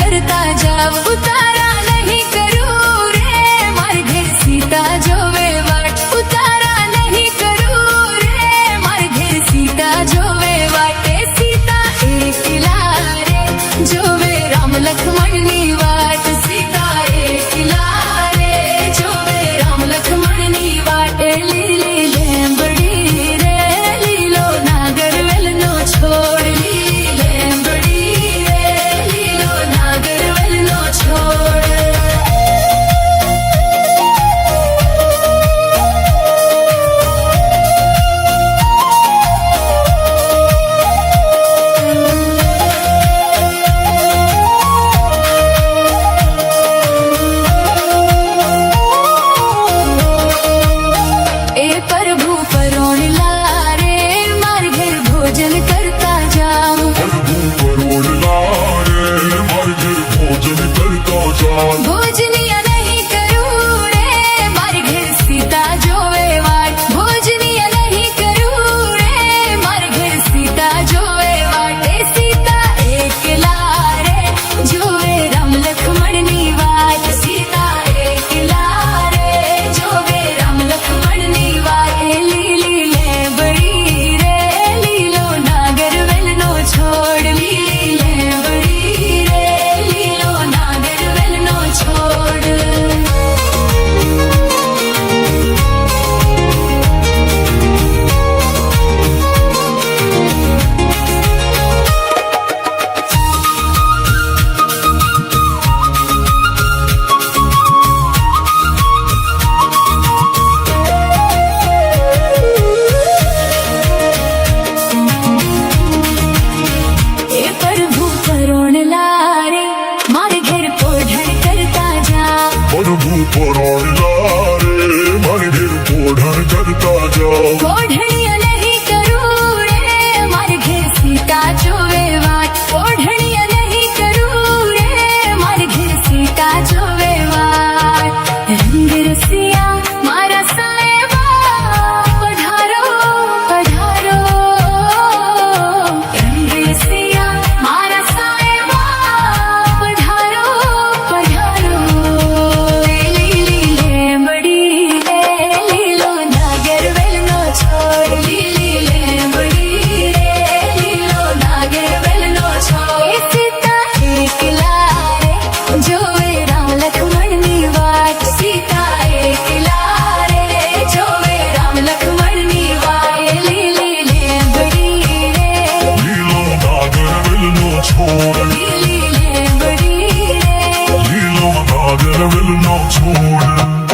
करता जाव उतारा नहीं करूं रे मार घेर सीता जोवे वाट उतारा नहीं करूं रे मार घेर सीता जोवे वाटे सीता एकला रे जोवे राम लक्ष्मण नी वाट सीता एकला रे जोवे राम लक्ष्मण नी वाटे લીલી લેંબડી રે લીલો નાગરવેલ નો છોડ લીલી લેંબડી રે લીલો નાગરવેલ નો છોડ એ પ્રભુ પરોણલા રે માર ઘેર ભોજન કરતા જાવ ભોજનીય નહીં કરું રે માર ઘેર સીતા જોવે વાટ ભોજનીય નહીં કરું રે માર ઘેર સીતા જોવે વાટે સીતા એકલા રે જોવે રામ લક્ષ્મણ ની વાટ સીતા એકલા રે જોવે રામ લક્ષ્મણ ની વાટ એ લીલી લેંબડી રે લીલો નાગરવેલ નો છોડ લીલી લેંબડી રે લીલો નાગરવેલ નો છોડ એ પ્રભુ પરોણલા રે મારે ઘેર પોઢણ કરતા જા પ્રભુ પરોણલા રે મારે ઘેર પોઢણ કરતા જાઓ પોઢણીય નહીં કરું રે મારે ઘેર સીતા જોવે વાટ પોઢણીય નહીં કરું રે મારે ઘેર સીતા જોવે વાટ રંગ રસિયા મારા સાહેબા પધારો પધારો રંગ રસિયા મારા સાહેબા પધારો પધારો એ લીલી લેંબડી રે લીલો નાગરવેલ નો છોડ લીલી લેંબડી રે લીલો નાગરવેલ નો છોડ એ સીતા એકલા રે જોવે રામ લક્ષ્મણ ની વાટ સીતા એકલા રે જોવે રામ લક્ષ્મણ ની વાટ એ લીલી લેંબડી રે લીલો નાગરવેલ નો છોડ લીલી લેંબડી રે લીલો નાગરવેલ નો છોડ